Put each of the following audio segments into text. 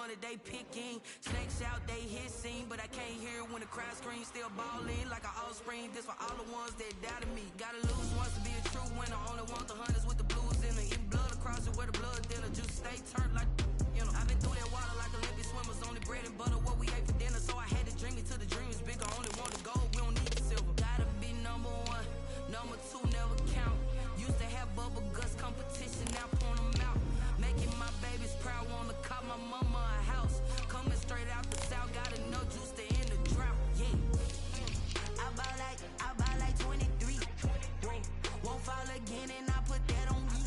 one that they picking. Snakes out, they hissing, but I can't hear when the crowd screams. Still balling like an offspring. This for all the ones that doubted me. Gotta lose once to be a true winner. Only want the hunters with the blues in it. Eating blood across it where the blood dinner. Juice stay turned like, you know. I've been through that water like Olympic swimmers. Only bread and butter what we ate for dinner. So I had to dream it till the dream is bigger. Only want the gold, we don't need the silver. Gotta be number one. Number two never count. Used to have bubble guts competition, now point them out. Making my babies proud, wanna cop my mama a house. Coming straight out the south, got enough juice to end the drought. Yeah. I buy like 23. Won't fall again and I put that on me.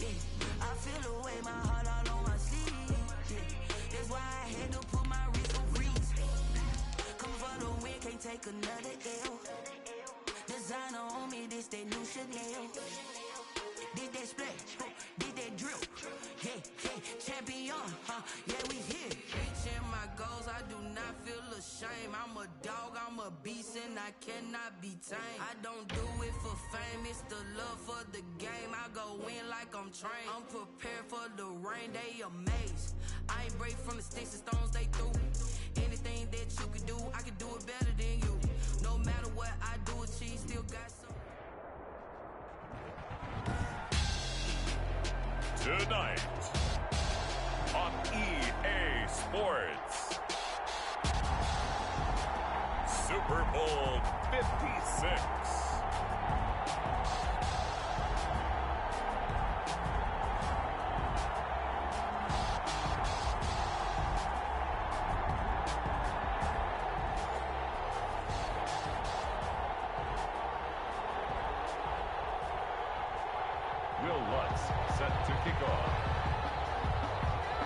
Yeah. I feel away, my heart all on my sleeve. Yeah. That's why I had to put my wrist on freeze. Come for the win, can't take another L. Designer on me, this that new Chanel. Did that splash, did that drill. Yeah, champion, yeah, we here. Reaching my goals, I do not feel ashamed. I'm a dog, I'm a beast, and I cannot be tamed. I don't do it for fame, it's the love for the game. I go in like I'm trained. I'm prepared for the rain, they amazed. I ain't break from the sticks and stones they threw. Anything that you could do, I could do it better than you. No matter what I do, achieve, still got some. Tonight on EA Sports, Super Bowl 56.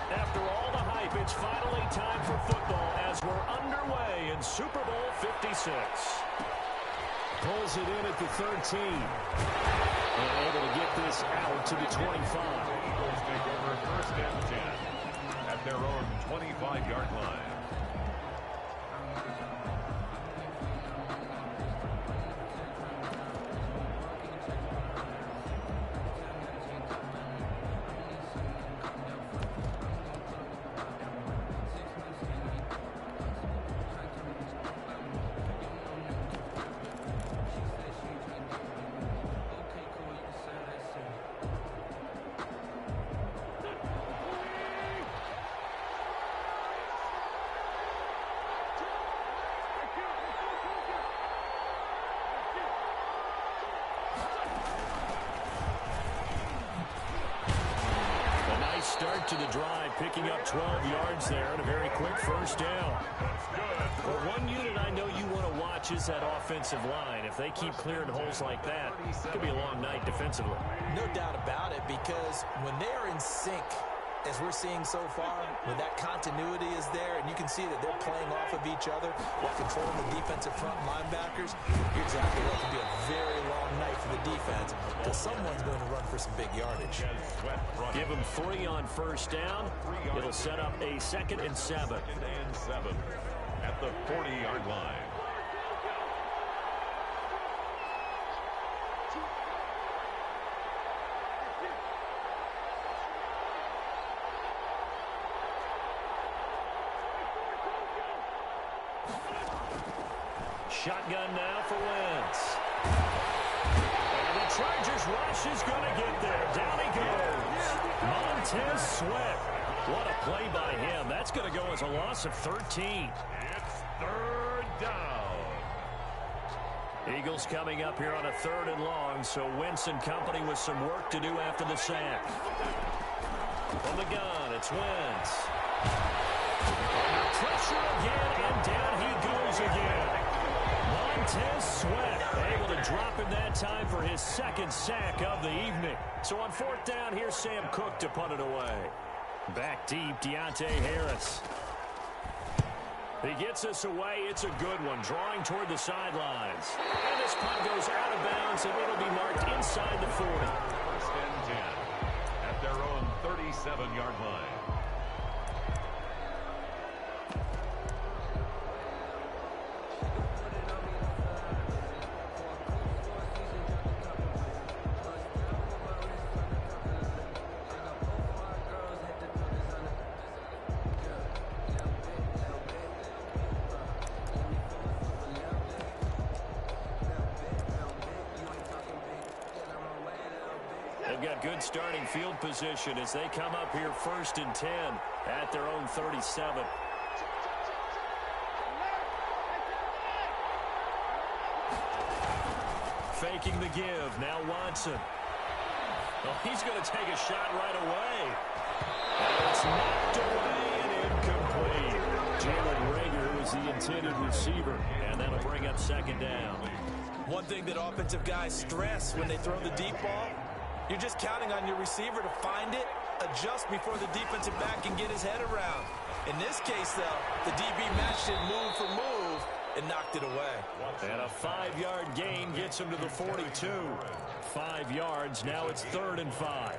After all the hype, it's finally time for football as we're underway in Super Bowl 56. Pulls it in at the 13. And able to get this out to the 25. Eagles take over first and 10 at their own 25-yard line. Start to the drive, picking up 12 yards there and a very quick first down. Well, one unit I know you want to watch is that offensive line. If they keep clearing holes like that, it could be a long night defensively. No doubt about it, because when they are in sync, as we're seeing so far, when that continuity is there, and you can see that they're playing off of each other while controlling the defensive front linebackers, you're exactly right. It could be a very long night for the defense because someone's going to run for some big yardage. Give them 3 on first down. It'll set up a 2nd and 7. 2nd and 7 at the 40-yard line. Shotgun now for Wentz. And the Chargers rush is going to get there. Down he goes. Montez Sweat. What a play by him. That's going to go as a loss of 13. It's 3rd down. Eagles coming up here on a 3rd and long, so Wentz and company with some work to do after the sack. From the gun, it's Wentz. Under pressure again, and down he goes again. Montez Sweat able to drop him that time for his 2nd sack of the evening. So on 4th down, here's Sam Cook to punt it away. Back deep, Deontay Harris. He gets us away. It's a good one, drawing toward the sidelines. And this punt goes out of bounds, and it'll be marked inside the 40. 1st and 10 at their own 37-yard line. they've got good starting field position as they come up here 1st and 10 at their own 37. Faking the give. Now Watson. Oh, he's going to take a shot right away. And it's knocked away and incomplete. Jalen Reagor was the intended receiver, and that'll bring up 2nd down. One thing that offensive guys stress when they throw the deep ball, you're just counting on your receiver to find it, adjust before the defensive back can get his head around. In this case, though, the DB matched it move for move and knocked it away. And a 5-yard gain gets him to the 42. 5 yards. Now it's 3rd and 5.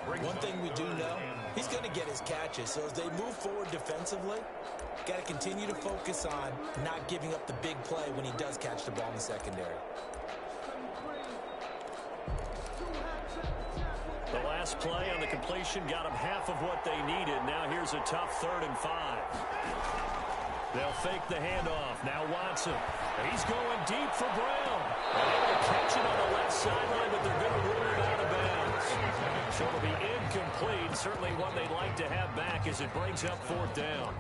One thing we do know, he's going to get his catches. So as they move forward defensively, got to continue to focus on not giving up the big play when he does catch the ball in the secondary. The last play on the completion got them half of what they needed. Now here's a tough 3rd and 5. They'll fake the handoff. Now Watson. He's going deep for Brown. And they will catch it on the left sideline, but they're going to rule it out of bounds. So it'll be incomplete. Certainly one they'd like to have back as it brings up 4th down.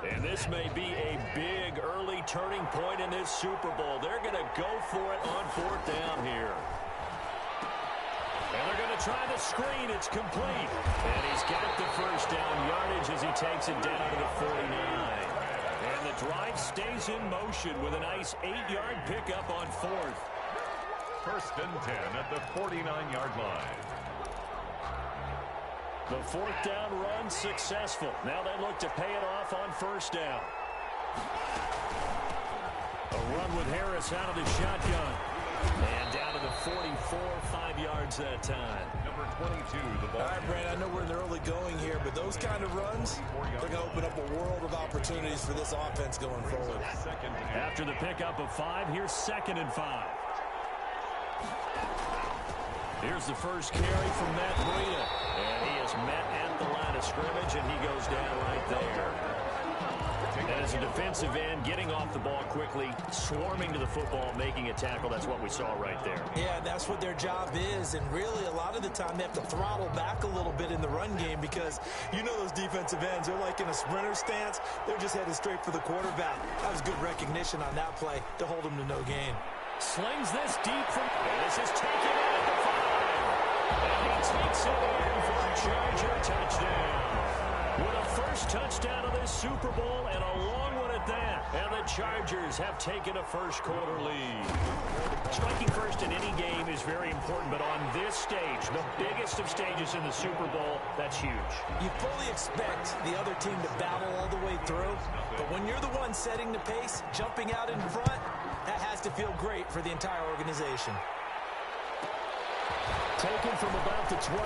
And this may be a big early turning point in this Super Bowl. They're going to go for it on 4th down here. And they're going to try the screen. It's complete. And he's got the 1st down yardage as he takes it down to the 49. And the drive stays in motion with a nice 8-yard pickup on 4th. 1st and 10 at the 49-yard line. The 4th down run successful. Now they look to pay it off on 1st down. A run with Harris out of the shotgun. And down to the 44, 5 yards that time. Number 22, the ball. All right, Brand, I know we're in the early going here, but those kind of runs, they're going to open up a world of opportunities for this offense going forward. After the pickup of 5, here's 2nd and 5. Here's the first carry from Matt Breida. And he is met at the line of scrimmage, and he goes down right there. And as a defensive end, getting off the ball quickly, swarming to the football, making a tackle, that's what we saw right there. Yeah, that's what their job is, and really a lot of the time they have to throttle back a little bit in the run game because you know those defensive ends, they're like in a sprinter stance. They're just headed straight for the quarterback. That was good recognition on that play to hold him to no gain. Slings this deep from, and this is taken in at the 5. And he takes it in for a Charger touchdown. With a first touchdown of this Super Bowl and a long one at that. And the Chargers have taken a first-quarter lead. Striking first in any game is very important, but on this stage, the biggest of stages in the Super Bowl, that's huge. You fully expect the other team to battle all the way through, but when you're the one setting the pace, jumping out in front, that has to feel great for the entire organization. Taken from about the 12.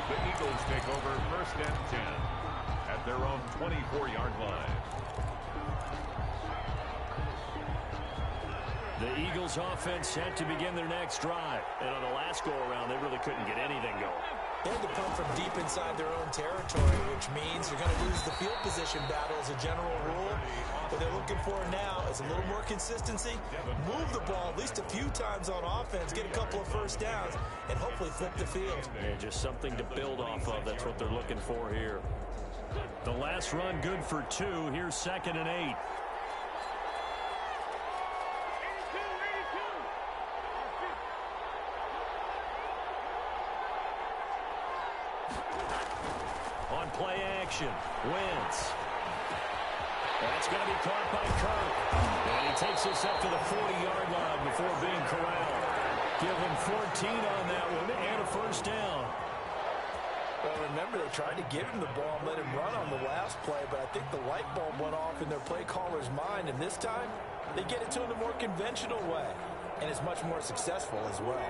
The Eagles take over 1st and 10 at their own 24-yard line. The Eagles offense set to begin their next drive. And on the last go-around, they really couldn't get anything going. They had to punt from deep inside their own territory, which means you're going to lose the field position battle as a general rule. What they're looking for now is a little more consistency, move the ball at least a few times on offense, get a couple of first downs, and hopefully flip the field. Yeah, just something to build off of. That's what they're looking for here. The last run good for 2. Here's 2nd and 8. On play action, Wentz. That's going to be caught by Kirk. And he takes this up to the 40-yard line before being corralled. Give him 14 on that one and a first down. Well, remember, they tried to give him the ball and let him run on the last play, but I think the light bulb went off in their play caller's mind, and this time they get it to him the more conventional way, and it's much more successful as well.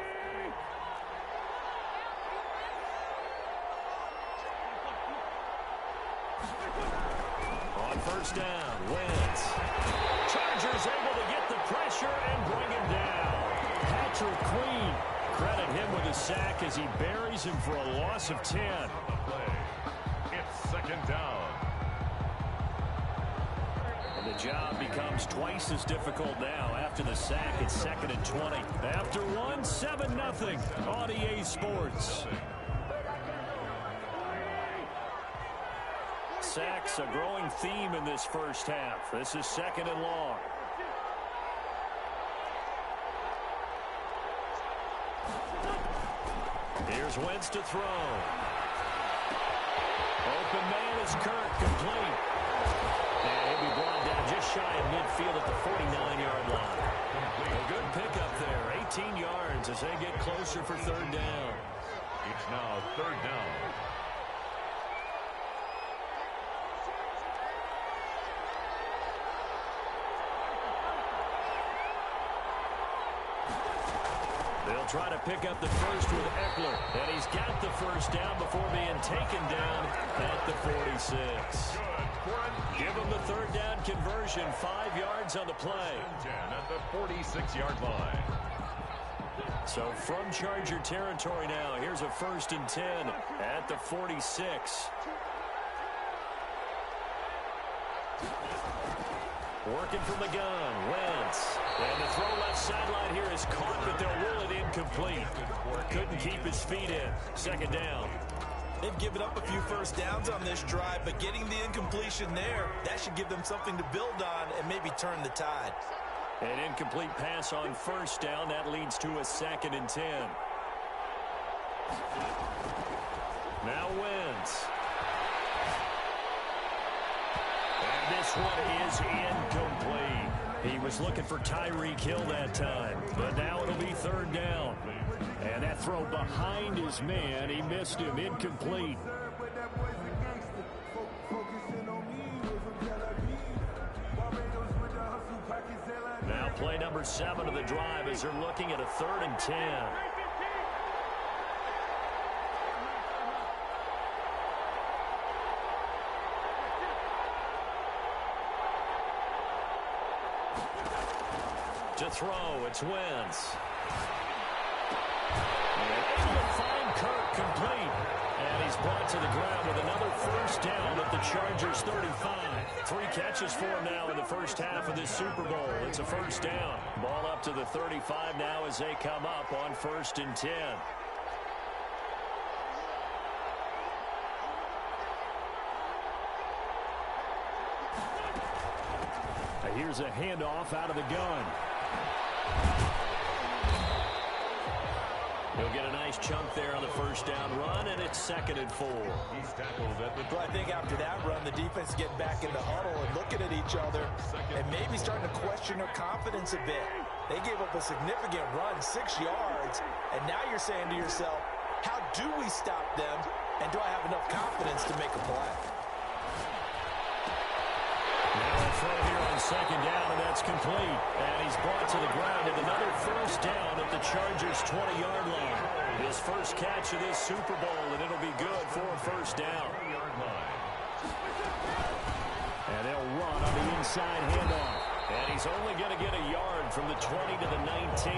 On first down, Wentz. Chargers able to get the pressure and bring him down. Patrick Queen credit him with a sack as he buries him for a loss of 10. It's second down. And the job becomes twice as difficult now. After the sack, it's 2nd and 20. After one, 7-0 on EA Sports. Sacks a growing theme in this first half. This is 2nd and long. Here's Wentz to throw. Open man is Kirk, complete. And he'll be brought down just shy of midfield at the 49-yard line. A good pickup there, 18 yards as they get closer for 3rd down. It's now 3rd down. They'll try to pick up the first with Eckler, and he's got the first down before being taken down at the 46. Give him the 3rd down conversion, 5 yards on the play. 10 at the 46-yard line. So from Charger territory now, here's a 1st and 10 at the 46. Working from the gun, Wentz. And the throw left sideline here is caught, but they'll rule it incomplete. Couldn't keep his feet in. 2nd down. They've given up a few first downs on this drive, but getting the incompletion there, that should give them something to build on and maybe turn the tide. An incomplete pass on 1st down. That leads to a 2nd and 10. Now Wentz. And this one is incomplete. He was looking for Tyreek Hill that time, but now it'll be 3rd down. And that throw behind his man, he missed him, incomplete. Now play number 7 of the drive as they're looking at a 3rd and 10. To throw, it's Wentz. And able to find Kirk, complete. And he's brought to the ground with another 1st down at the Chargers 35. 3 catches for him now in the first half of this Super Bowl. It's a 1st down. Ball up to the 35 now as they come up on 1st and 10. Here's a handoff out of the gun. He'll get a nice chunk there on the 1st down run, and it's 2nd and 4. He's tackled at the... Well, I think after that run, the defense is getting back in the huddle and looking at each other and maybe starting to question their confidence a bit. They gave up a significant run, 6 yards, and now you're saying to yourself, how do we stop them, and do I have enough confidence to make a play? Now a throw here on 2nd down, and that's complete. And he's brought to the ground with another 1st down at the Chargers' 20-yard line. His first catch of this Super Bowl, and it'll be good for a 1st down. And they'll run on the inside handoff. And he's only going to get a yard from the 20 to the 19.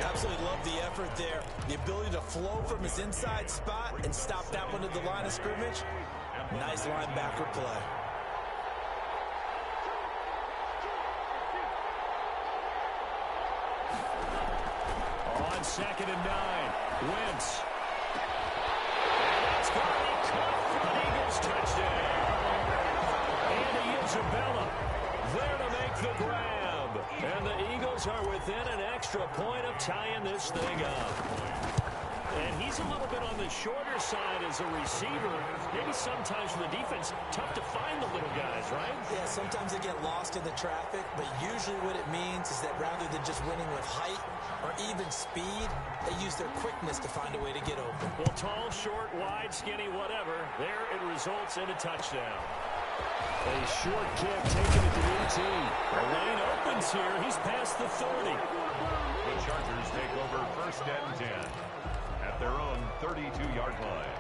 Absolutely love the effort there. The ability to flow from his inside spot and stop that one at the line of scrimmage. Nice linebacker play. On 2nd and 9, Wentz. And it's going to be caught for an Eagles touchdown. Andy Isabella there to make the grab. And the Eagles are within an extra point of tying this thing up. And he's a little bit on the shorter side as a receiver. Maybe sometimes for the defense, tough to find the little guys, right? Yeah, sometimes they get lost in the traffic, but usually what it means is that rather than just winning with height or even speed, they use their quickness to find a way to get open. Well, tall, short, wide, skinny, whatever, there it results in a touchdown. A short kick taken at the 18. The lane opens here. He's past the 30. The Chargers take over 1st and 10 at their own 32-yard line.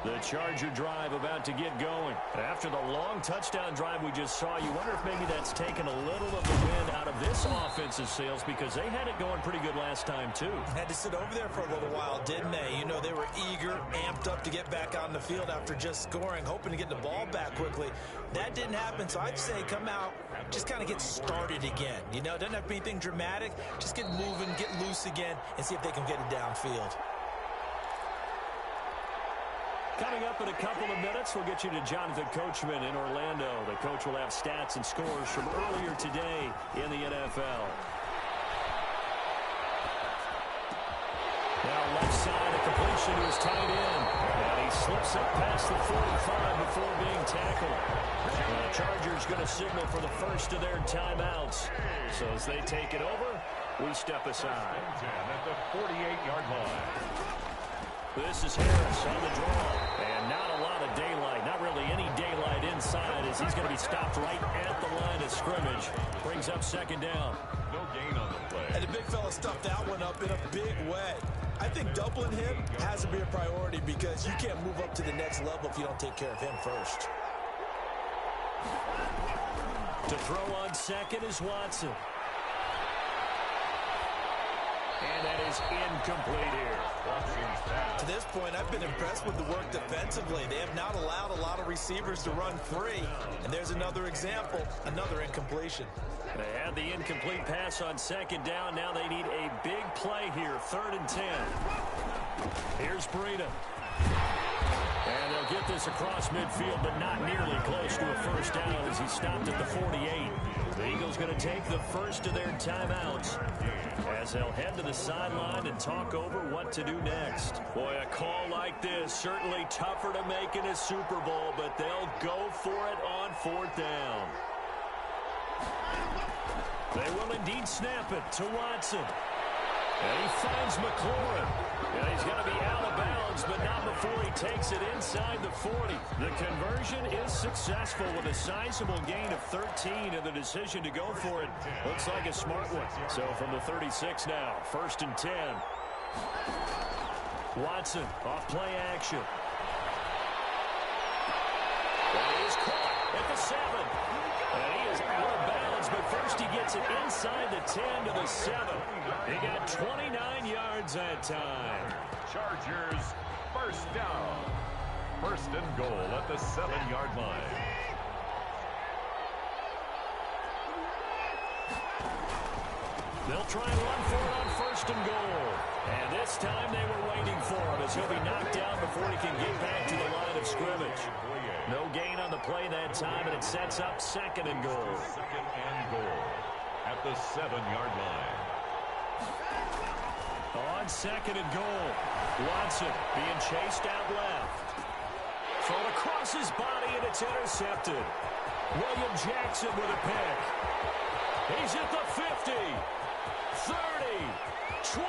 The Charger drive about to get going. After the long touchdown drive we just saw, you wonder if maybe that's taken a little of the wind out of this offensive sails because they had it going pretty good last time too. Had to sit over there for a little while, didn't they? You know, they were eager, amped up to get back on the field after just scoring, hoping to get the ball back quickly. That didn't happen, so I'd say come out, just kind of get started again. You know, it doesn't have to be anything dramatic. Just get moving, get loose again, and see if they can get it downfield. Coming up in a couple of minutes, we'll get you to Jonathan Coachman in Orlando. The coach will have stats and scores from earlier today in the NFL. Now left side, a completion to his tight end. And he slips up past the 45 before being tackled. The Chargers going to signal for the first of their timeouts. So as they take it over, we step aside. At the 48-yard line. This is Harris on the draw. And not a lot of daylight. Not really any daylight inside as he's going to be stopped right at the line of scrimmage. Brings up second down. No gain on the play. And the big fella stuffed that one up in a big way. I think doubling him has to be a priority because you can't move up to the next level if you don't take care of him first. To throw on second is Watson. And that is incomplete here. To this point, I've been impressed with the work defensively. They have not allowed a lot of receivers to run free. And there's another example, another incompletion. They had the incomplete pass on second down. Now they need a big play here, 3rd and 10. Here's Breida. And they'll get this across midfield, but not nearly close to a first down as he stopped at the 48. The Eagles going to take the first of their timeouts as they'll head to the sideline and talk over what to do next. Boy, a call like this, certainly tougher to make in a Super Bowl, but they'll go for it on 4th down. They will indeed snap it to Watson. And he finds McLaurin. And he's going to be out of bounds, but not before he takes it inside the 40. The conversion is successful with a sizable gain of 13, and the decision to go for it looks like a smart one. So from the 36 now, 1st and 10. Watson off play action. And he is caught at the 7. And he is out of bounds, but first he gets it inside the 10 to the 7. He got 29 yards that time. Chargers, first down. 1st and goal at the 7-yard line. They'll try and run for it on 1st and goal. And this time they were waiting for him as he'll be knocked down before he can get back to the line of scrimmage. No gain on the play that time, and it sets up 2nd and goal. 2nd and goal at the 7-yard line. On 2nd and goal, Watson being chased out left. Thrown across his body, and it's intercepted. William Jackson with a pick. He's at the 50, 30, 20,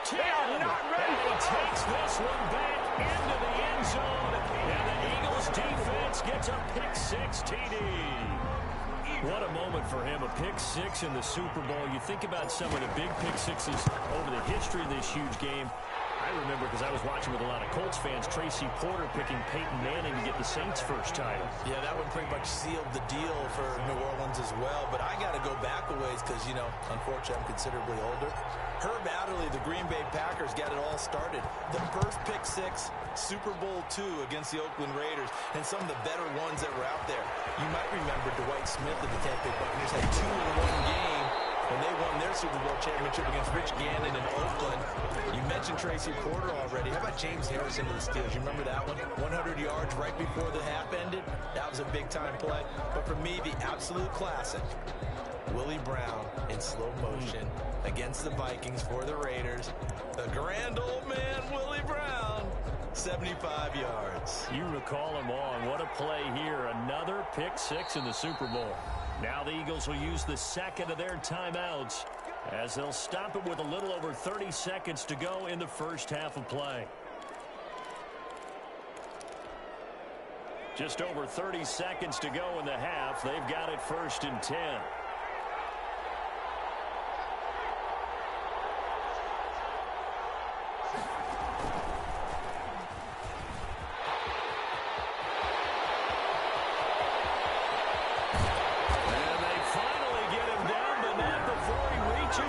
10. They are not ready. And he takes this one back into the end zone. And the Eagles defense gets a pick-6 TD. What a moment for him, a pick-6 in the Super Bowl. You think about some of the big pick-6s over the history of this huge game. I remember, because I was watching with a lot of Colts fans, Tracy Porter picking Peyton Manning to get the Saints' first title. Yeah, that one pretty much sealed the deal for New Orleans as well. But I got to go back a ways because, you know, unfortunately I'm considerably older. Herb Adderley, the Green Bay Packers, got it all started. The first pick-6, Super Bowl II against the Oakland Raiders, and some of the better ones that were out there. You might remember Dwight Smith of the Tampa Bay Buccaneers had 2 in one game when they won their Super Bowl championship against Rich Gannon in Oakland. You mentioned Tracy Porter already. How about James Harrison to the Steelers? You remember that one? 100 yards right before the half ended. That was a big-time play. But for me, the absolute classic, Willie Brown in slow motion against the Vikings for the Raiders. The grand old man, Willie Brown, 75 yards. You recall him on. What a play here. Another pick-6 in the Super Bowl. Now the Eagles will use the 2nd of their timeouts as they'll stop it with a little over 30 seconds to go in the first half of play. Just over 30 seconds to go in the half. They've got it 1st and 10.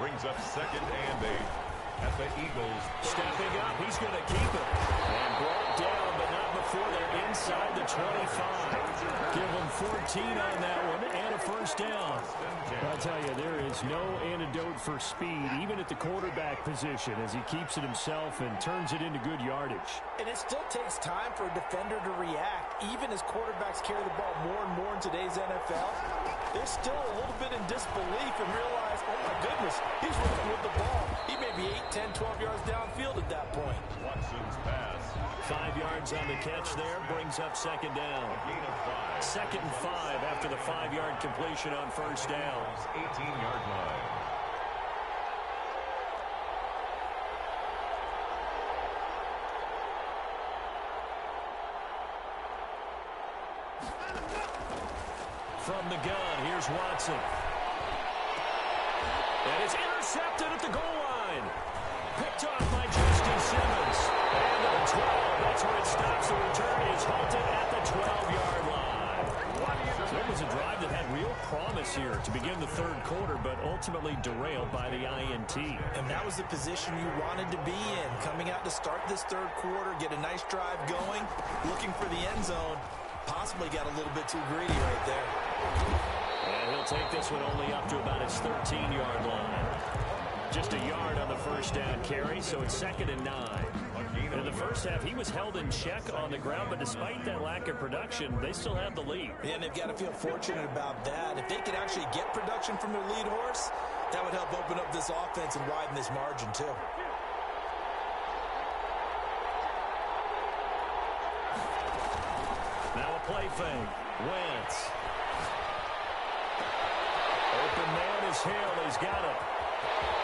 Brings up 2nd and 8 at the Eagles. Stepping up, he's going to keep it. And brought down, but not before they're inside the 25. Give them 14 on that one and a first down. I'll tell you, there is no antidote for speed, even at the quarterback position, as he keeps it himself and turns it into good yardage. And it still takes time for a defender to react. Even as quarterbacks carry the ball more and more in today's NFL, they're still a little bit in disbelief and realize, oh my goodness, he's running with the ball. He may be 8, 10, 12 yards downfield at that point. Watson's pass. 5 yards on the catch there, brings up 2nd down. Gain of 5. 2nd and 5 after the 5-yard completion on first down. 18-yard line. From the gun, here's Watson. And it's intercepted at the goal line. Picked off by Justin Simmons. And at the 12, that's where it stops. The return is halted at the 12-yard line. So it was a drive that had real promise here to begin the third quarter, but ultimately derailed by the INT. And that was the position you wanted to be in. Coming out to start this third quarter, get a nice drive going, looking for the end zone. Possibly got a little bit too greedy right there. And he'll take this one only up to about his 13-yard line. Just a yard on the first down carry, so it's 2nd and 9. And in the first half, he was held in check on the ground, but despite that lack of production, they still have the lead. Yeah, and they've got to feel fortunate about that. If they could actually get production from their lead horse, that would help open up this offense and widen this margin, too. Now a play fake. Wentz. Open man is Hill. He's got it.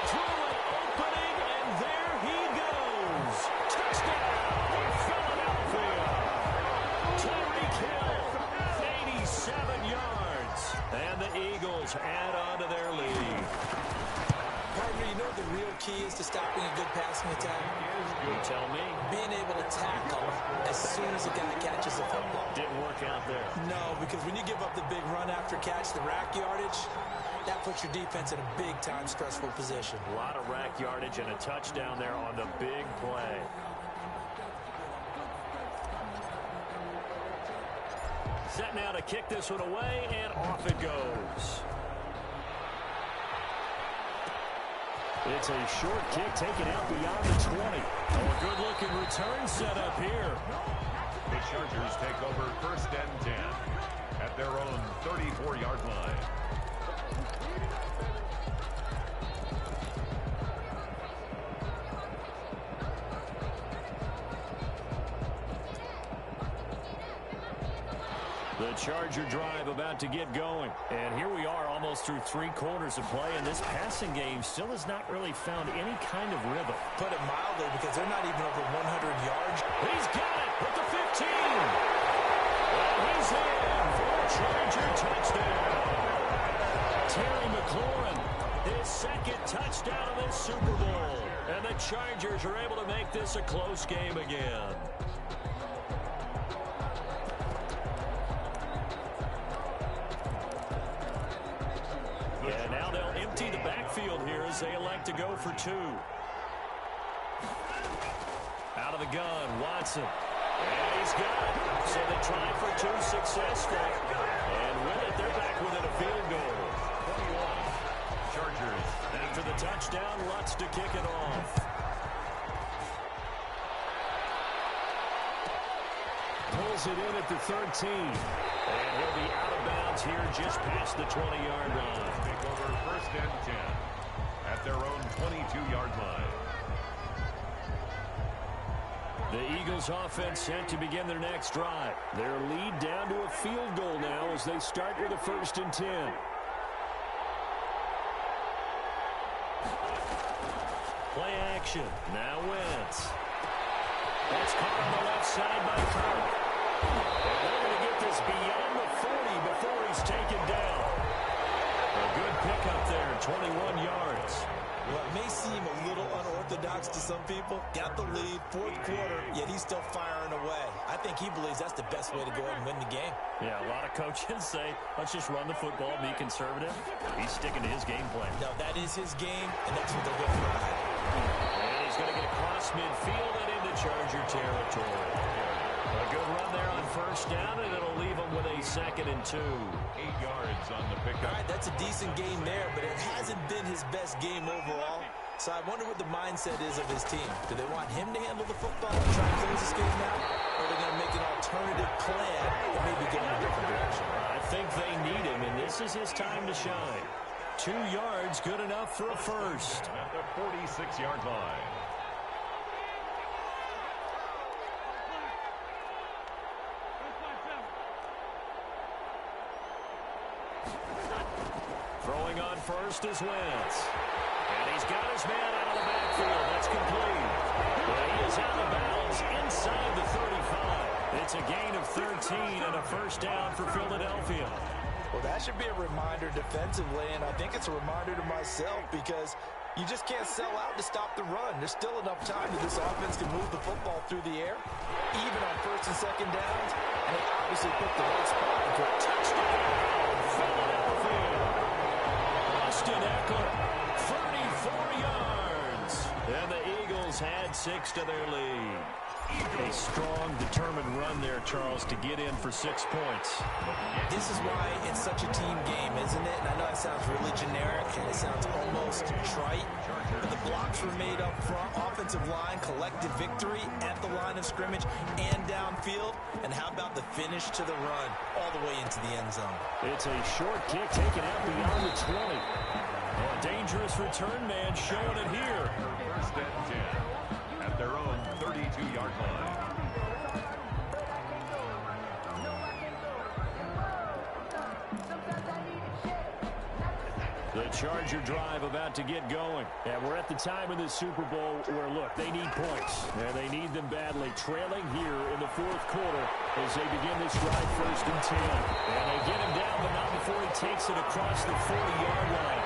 Through an opening, and there he goes. Touchdown, Philadelphia. Tyreek Hill, 87 yards. And the Eagles add on to their lead. Partner, you know the real key is to stopping a good passing attack? You tell me. Being able to tackle as soon as a guy catches the football. Didn't work out there. No, because when you give up the big run after catch, the rack yardage, that puts your defense in a big-time stressful position. A lot of rack yardage and a touchdown there on the big play. Set now to kick this one away, and off it goes. It's a short kick taken out beyond the 20. Oh, a good-looking return set up here. The Chargers take over 1st and 10 at their own 34-yard line. The Charger drive about to get going. And here we are almost through 3 quarters of play, and this passing game still has not really found any kind of rhythm. Put it mildly, because they're not even over 100 yards. He's got it at the 15. And he's in for a Charger touchdown. Terry McLaurin, his 2nd touchdown of this Super Bowl. And the Chargers are able to make this a close game again. And now they'll empty the backfield here as they elect to go for 2. Out of the gun, Watson. And he's got it. So they try for 2 successful. And with it, they're back within a field goal. 21. Chargers. After the touchdown, Lutz to kick it off. Pulls it in at the 13. And he'll be out of bounds here just past the 20-yard line. Take over 1st and 10 at their own 22-yard line. The Eagles offense set to begin their next drive. Their lead down to a field goal now as they start with a 1st and 10. Play action. Now Wentz. That's caught on the left side by Kirk. And they're going to get this beyond the 40 before he's taken down. A good pickup there, 21 yards. Well, it may seem a little unorthodox to some people. Got the lead, fourth quarter, yet he's still firing away. I think he believes that's the best way to go ahead and win the game. Yeah, a lot of coaches say, let's just run the football, be conservative. He's sticking to his game plan. No, that is his game, and that's what they're going to ride. And he's going to get across midfield and into Charger territory. A good run there on first down, and it'll leave him with a 2nd and 2. 8 yards on the pickup. All right, that's a decent game there, but it hasn't been his best game overall. So I wonder what the mindset is of his team. Do they want him to handle the football and try and close this game out? Or are they going to make an alternative plan and maybe go in a different direction? I think they need him, and this is his time to shine. 2 yards, good enough for a first. At the 46-yard line. Throwing on first is Wentz. And he's got his man out of the backfield. That's complete. Well, he is out of bounds inside the 35. It's a gain of 13 and a first down for Philadelphia. Well, that should be a reminder defensively, and I think it's a reminder to myself because you just can't sell out to stop the run. There's still enough time that this offense can move the football through the air, even on first and second downs, and they obviously picked the right spot for a touchdown. Philadelphia. Austin Eckler, 34 yards. And the Eagles had 6 to their lead. A strong, determined run there, Charles, to get in for 6 points. This is why it's such a team game, isn't it? And I know it sounds really generic, and it sounds almost trite. But the blocks were made up front, offensive line, collective victory at the line of scrimmage and downfield. And how about the finish to the run all the way into the end zone? It's a short kick taken out beyond the 20. Oh, a dangerous return man showing it here. First and 10 at their own 32-yard line. The Charger drive about to get going. And we're at the time in the Super Bowl where, look, they need points. And they need them badly. Trailing here in the fourth quarter as they begin this drive, first and 10. And they get him down, but not before he takes it across the 40-yard line.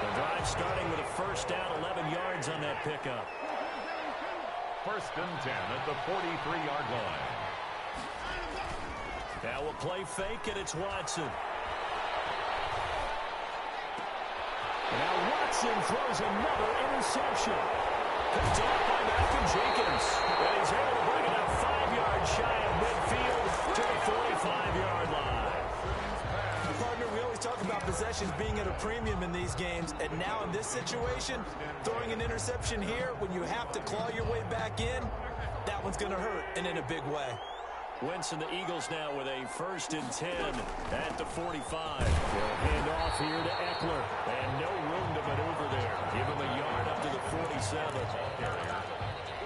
The drive starting with a first down, 11 yards on that pickup. First and 10 at the 43-yard line. Now we'll play fake, and it's Watson. Now Watson throws another interception. Picked off by Malcolm Jenkins. And he's able to bring it up 5 yards shy of midfield to the 45-yard line. Partner, we always talk about possessions being at a premium in these games, and now in this situation, throwing an interception here when you have to claw your way back in, that one's going to hurt, and in a big way. Wentz and the Eagles now with a first and 10 at the 45. They'll hand off here to Eckler. And no room to maneuver there. Give him a yard up to the 47.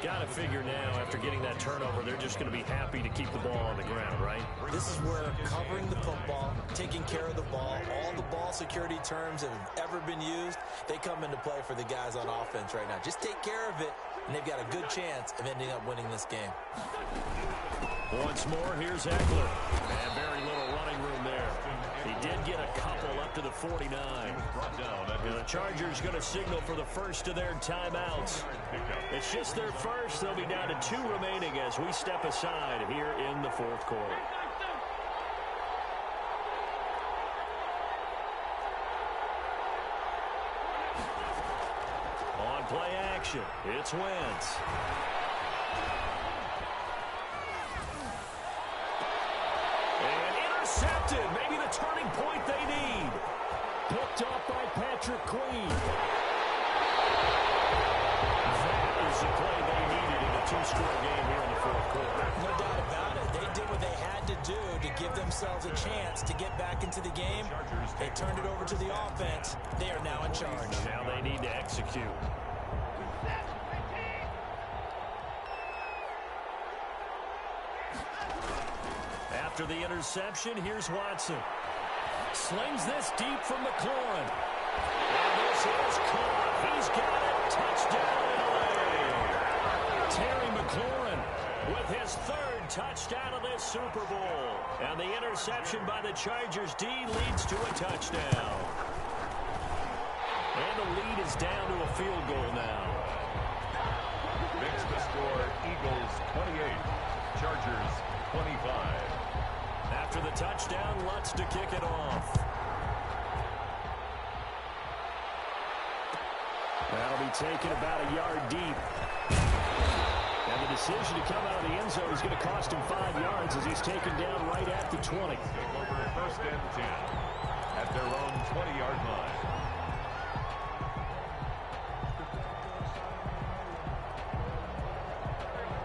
Got to figure now, after getting that turnover, they're just going to be happy to keep the ball on the ground, right? This is where covering the football, taking care of the ball, all the ball security terms that have ever been used, they come into play for the guys on offense right now. Just take care of it, and they've got a good chance of ending up winning this game. Once more, here's Eckler. And very little running room there. He did get a couple up to the 49. And the Chargers going to signal for the first of their timeouts. It's just their first. They'll be down to 2 remaining as we step aside here in the fourth quarter. On play action, it's Wentz. Intercepted, maybe the turning point they need. Picked off by Patrick Queen. That is the play they needed in a 2-score game here in the fourth quarter. No doubt about it. They did what they had to do to give themselves a chance to get back into the game. They turned it over to the offense. They are now in charge. Now they need to execute. After the interception, here's Watson. Slings this deep from McLaurin. And this is caught. He's got it. Touchdown, LA. Terry McLaurin with his 3rd touchdown of this Super Bowl. And the interception by the Chargers D leads to a touchdown. And the lead is down to a field goal now. Makes the score Eagles 28, Chargers 25. After the touchdown, Lutz to kick it off. That'll be taken about a yard deep. And the decision to come out of the end zone is going to cost him 5 yards as he's taken down right at the 20. Take over first and 10 at their own 20-yard line.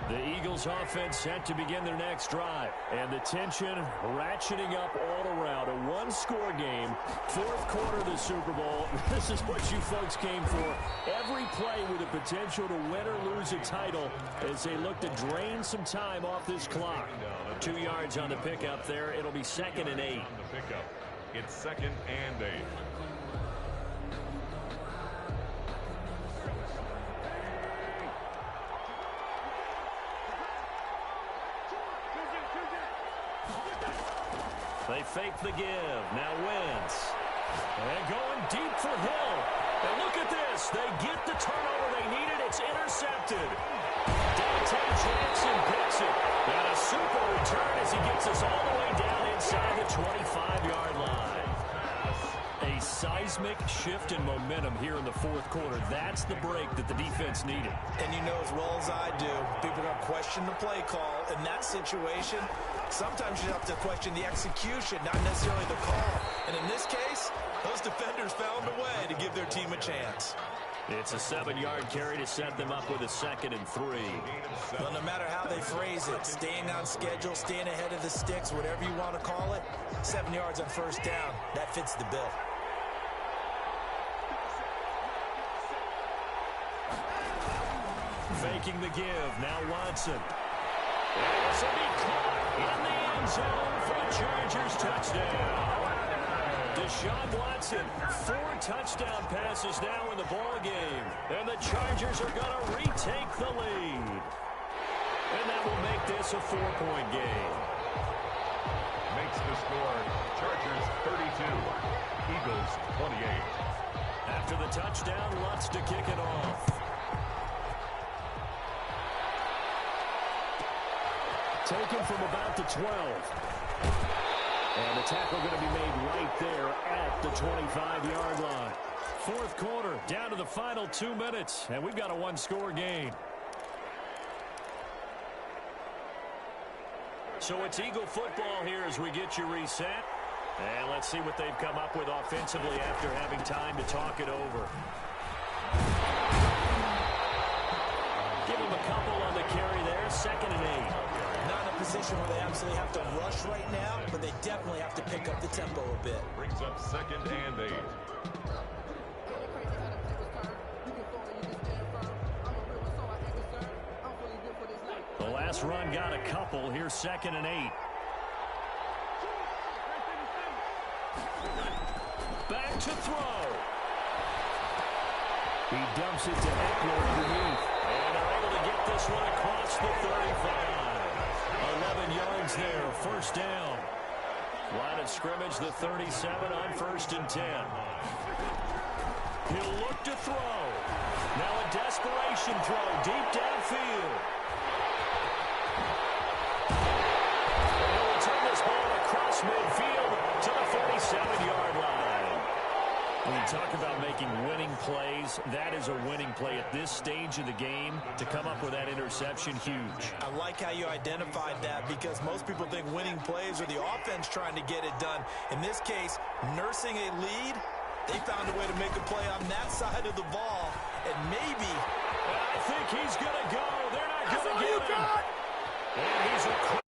The Eagles offense set to begin their next drive. And the tension ratcheting up all around. A one-score game. Fourth quarter of the Super Bowl. This is what you folks came for. Every play with the potential to win or lose a title as they look to drain some time off this clock. 2 yards on the pickup there. It'll be 2nd and 8. On the pickup, it's 2nd and 8. They fake the give. Now Wentz. And going deep for Hill. And look at this. They get the turnover they needed. It's intercepted. Dante Johnson picks it. And a super return as he gets us all the way down inside the 25-yard line. A seismic shift in momentum here in the fourth quarter. That's the break that the defense needed. And you know as well as I do, people are going to question the play call in that situation. Sometimes you have to question the execution, not necessarily the call. And in this case, those defenders found a way to give their team a chance. It's a 7-yard carry to set them up with a 2nd and 3. Well, no matter how they phrase it, staying on schedule, staying ahead of the sticks, whatever you want to call it, 7 yards on first down, that fits the bill. Faking the give. Now Watson. And this will be caught in the end zone for the Chargers touchdown. Deshaun Watson, 4 touchdown passes now in the ball game. And the Chargers are going to retake the lead. And that will make this a 4-point game. Makes the score Chargers 32, Eagles 28. After the touchdown, Lutz to kick it off. Taken from about the 12. And the tackle going to be made right there at the 25-yard line. Fourth quarter, down to the final 2 minutes, and we've got a one-score game. So it's Eagle football here as we get you reset. And let's see what they've come up with offensively after having time to talk it over. Give them a couple on the carry there, 2nd and 8. Not in a position where they absolutely have to rush right now, but they definitely have to pick up the tempo a bit. Brings up 2nd and 8. The last run got a couple. Here's 2nd and 8. Back to throw. He dumps it to Eckler underneath. And they're able to get this one across the 35. 11 yards there, first down. Line of scrimmage, the 37 on 1st and 10. He'll look to throw. Now a desperation throw deep downfield. And he'll return this ball across midfield to the 47-yard line. When you talk about making winning plays, that is a winning play at this stage of the game. To come up with that interception, huge. I like how you identified that because most people think winning plays are the offense trying to get it done. In this case, nursing a lead, they found a way to make a play on that side of the ball. And maybe... I think he's going to go. They're not going to get him. And he's